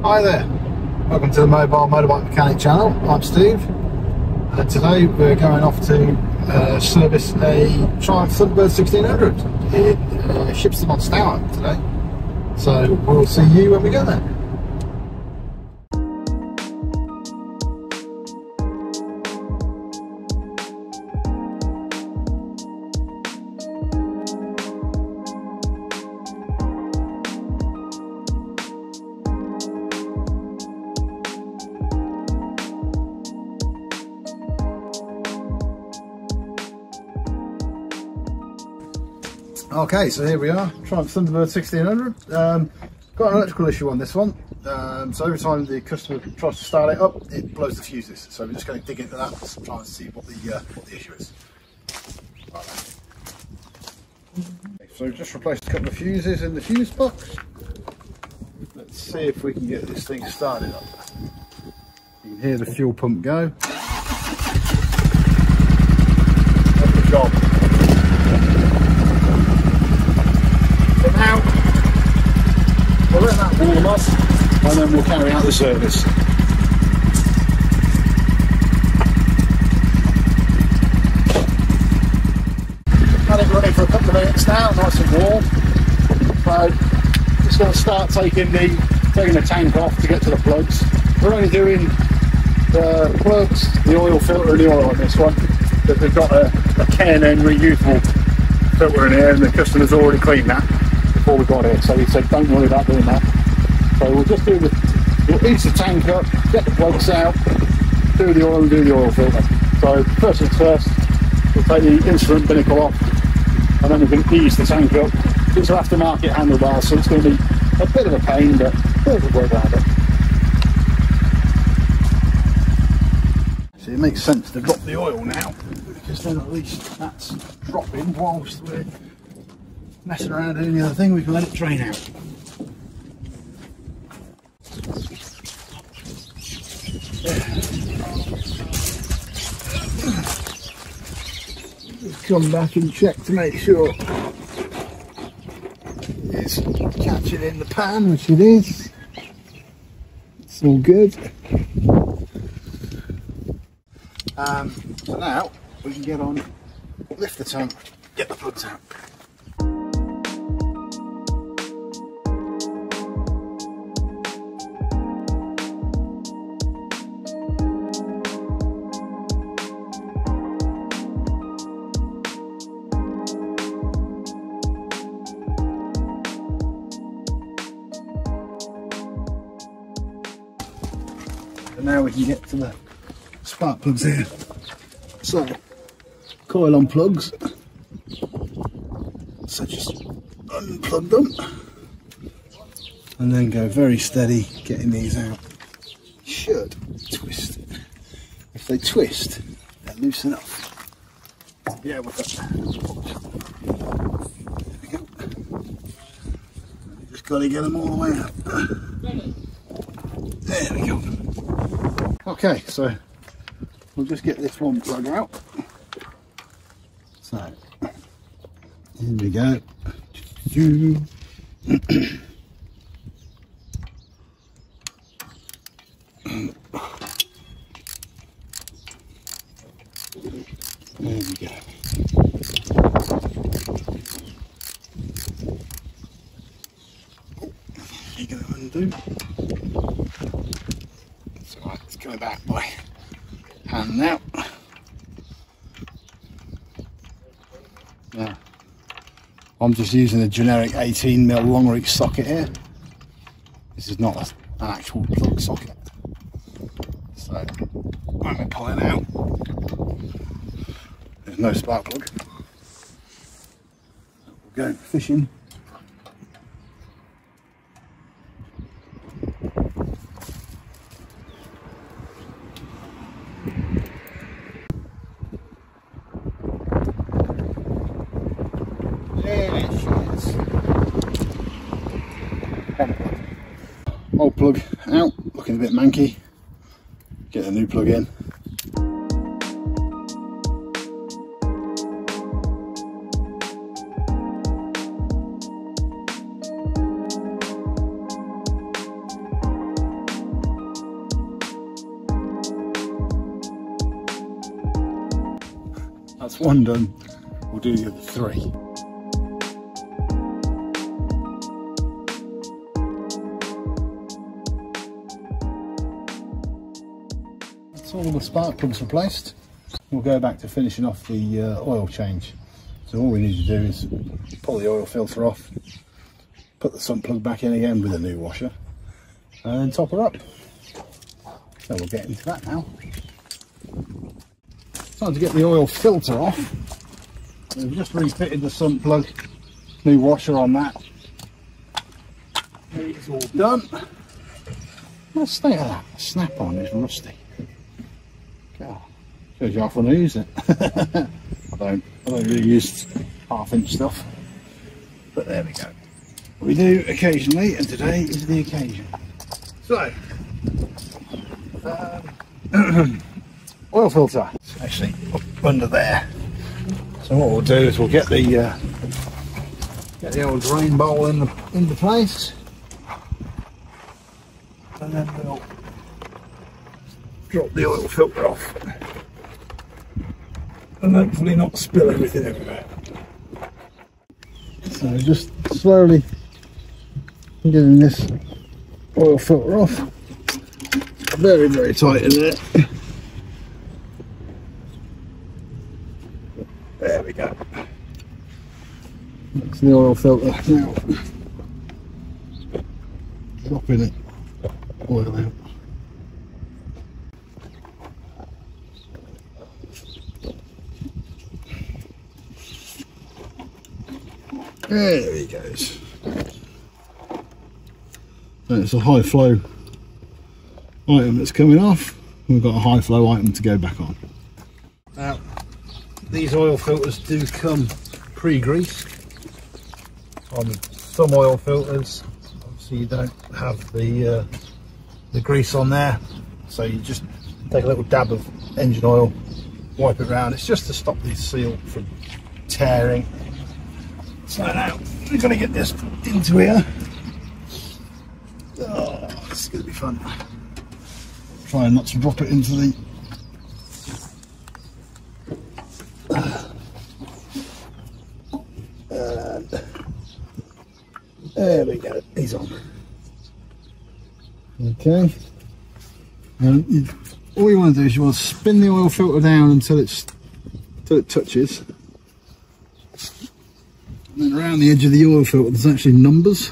Hi there, welcome to the Mobile Motorbike Mechanic channel. I'm Steve, and today we're going off to service a Triumph Thunderbird 1600. It ships them on Stour today, so we'll see you when we go there. Okay, so here we are, Triumph Thunderbird 1600. Got an electrical issue on this one, so every time the customer tries to start it up, it blows the fuses. So we're just going to dig into that and try and see what the issue is. Right. So just replaced a couple of fuses in the fuse box. Let's see if we can get this thing started up. You can hear the fuel pump go. Good job. Now, we'll let that warm up and then we'll carry out the service. Had it running for a couple of minutes now, nice and warm. So, just going to start taking the tank off to get to the plugs. We're only doing the plugs, the oil filter and the oil on this one, because we've got a K&N reusable filter in here and the customer's already cleaned that before we got here, so he said don't worry about doing that. So we'll just do we'll ease the tank up, get the plugs out, do the oil and do the oil filter. So first things first, we'll take the instrument binnacle off and then we can ease the tank up. These are aftermarket handlebars, so it's going to be a bit of a pain, but we'll work around it. So it makes sense to drop the oil now, because then at least that's dropping whilst we're messing around doing the other thing, we can let it drain out. Just come back and check to make sure it's catching in the pan, which it is. It's all good. So now we can get on, lift the tank, get the plugs out. And now we can get to the spark plugs here. So, coil on plugs. So just unplug them and then go very steady getting these out. Should twist. If they twist, they're loose enough. Yeah, we've got that. There we go. Just got to get them all the way out. There we go. Okay, so we'll just get this one plug out. So, here we go. There we go. You're going to undo. It's alright, it's coming back by hand now. Now, I'm just using a generic 18mm long reach socket here. This is not an actual plug socket. So, when we pull it out, there's no spark plug. We'll go fishing. Old plug out, looking a bit manky. Get a new plug in. That's one done. We'll do the other 3. That's all the spark plugs replaced. We'll go back to finishing off the oil change. So all we need to do is pull the oil filter off, put the sump plug back in again with a new washer, and then top her up. So we'll get into that now. Time to get the oil filter off. We've just refitted the sump plug, new washer on that. It's all done. Let's state of that. The snap on is rusty. God, shows you how often I use it. I don't really use 1/2 inch stuff, but there we go. We do occasionally, and today is the occasion. So, oil filter, it's actually up under there. So what we'll do is we'll get the old drain bowl into place, and then we'll drop the oil filter off, and hopefully not spill everything everywhere. So just slowly getting this oil filter off. Very, very tight in there. There we go. That's the oil filter now. Dropping it oil out. There he goes. So it's a high flow item that's coming off. We've got a high flow item to go back on. Now, these oil filters do come pre-greased. On some oil filters, obviously you don't have the grease on there, so you just take a little dab of engine oil, wipe it around. It's just to stop the seal from tearing. So now we're going to get this into here. Oh, this is going to be fun. Trying not to drop it into the there we go, he's on. Okay, and all you want to do is you want to spin the oil filter down until it touches, and then around the edge of the oil filter there's actually numbers.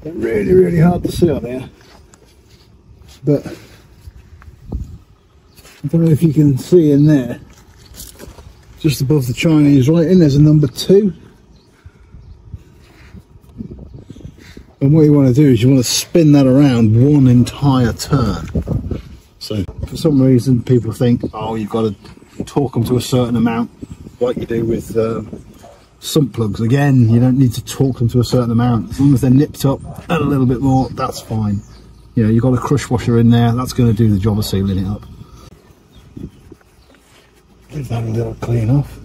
They're really, really hard to see on here, but I don't know if you can see in there, just above the Chinese writing, there's a number 2. And what you want to do is you want to spin that around one entire turn. So for some reason people think, oh, you've got to torque them to a certain amount, like you do with sump plugs. Again, you don't need to torque them to a certain amount. As long as they're nipped up and a little bit more, that's fine. You know, you've got a crush washer in there, that's going to do the job of sealing it up. Give that a little clean off.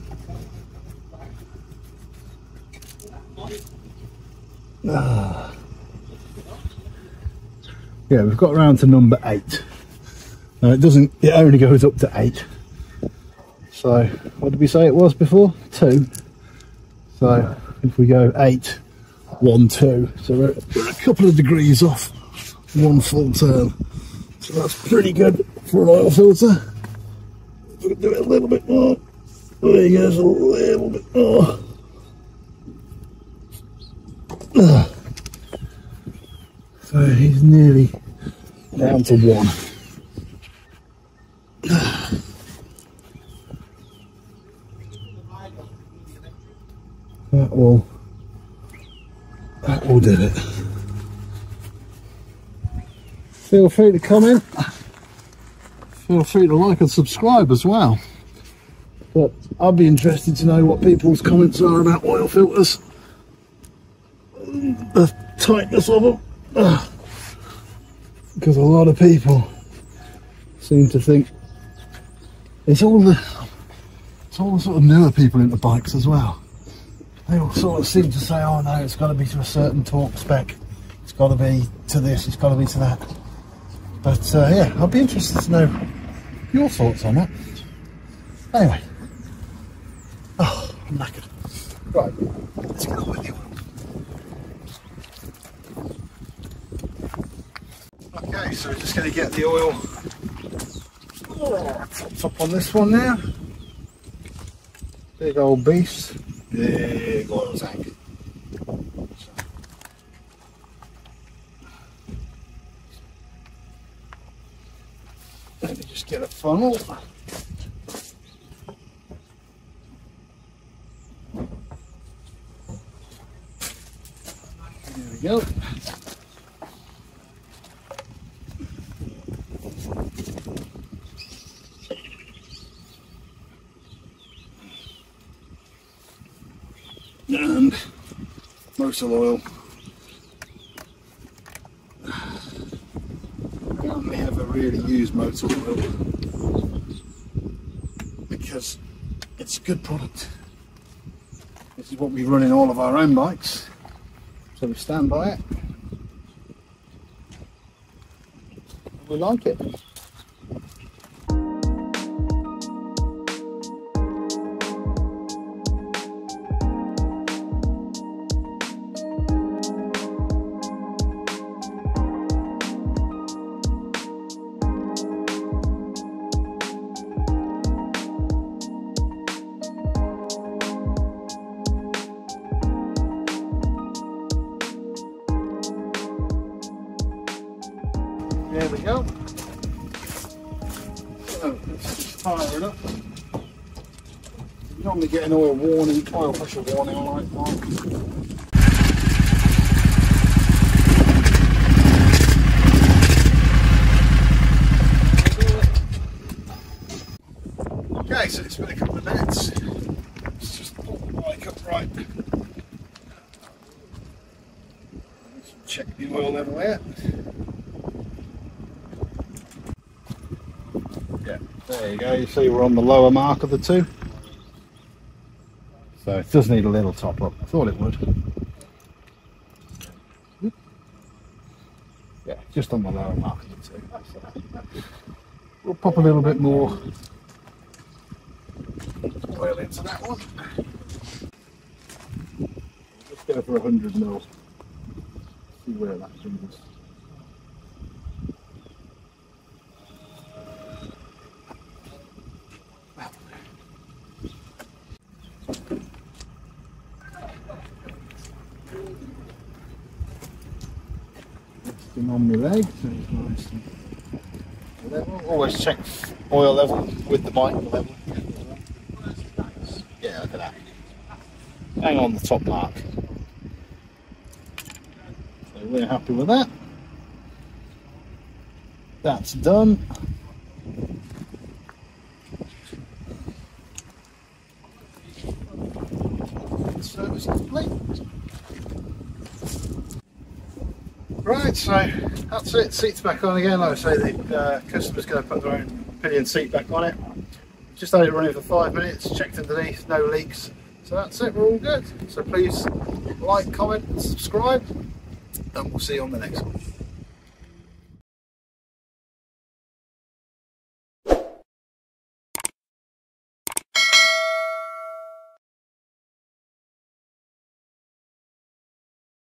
Yeah, we've got around to number 8. Now it only goes up to 8. So what did we say it was before? 2. So if we go 8, 1, 2, so we're a couple of degrees off 1 full turn. So that's pretty good for an oil filter. We'll do it a little bit more. There he goes, a little bit more. So he's nearly down to 1. That will do it. Feel free to comment. Feel free to like and subscribe as well. But I'd be interested to know what people's comments are about oil filters. The tightness of them. Because a lot of people seem to think it's all the sort of newer people into bikes as well. They all sort of seem to say, oh no, it's got to be to a certain torque spec, it's got to be to this, it's got to be to that. But yeah, I'd be interested to know your thoughts on that. Anyway, I'm knackered. Right, let's get on with the oil. Okay, so we're just going to get the oil topped up on this one now. Big old beast, big oil tank. Let me just get a funnel. There we go. And motor oil. I only ever really use motor oil because it's a good product. This is what we run in all of our own bikes, so we stand by it. We like it. There we go. So let's just fire it up. You normally get an oil warning, oil pressure warning on like okay, so it's been a couple of minutes. Let's just pull the bike upright. Check the oil level out. Yeah, there you go, you see we're on the lower mark of the two. So it does need a little top up. I thought it would. Yeah, just on the lower mark of the two. So we'll pop a little bit more oil into that one. Let's go for 100 mil. See where that brings us. On my leg, so it's nice and level. Always check oil level with the bike level. Yeah, look at that. Hang on the top mark. So we're happy with that. That's done. Service complete. Right, so that's it. Seat's back on again. Like I say, the customer's going to put their own pillion seat back on it. Just had it running for 5 minutes, checked underneath, no leaks. So that's it, we're all good. So please like, comment and subscribe, and we'll see you on the next one.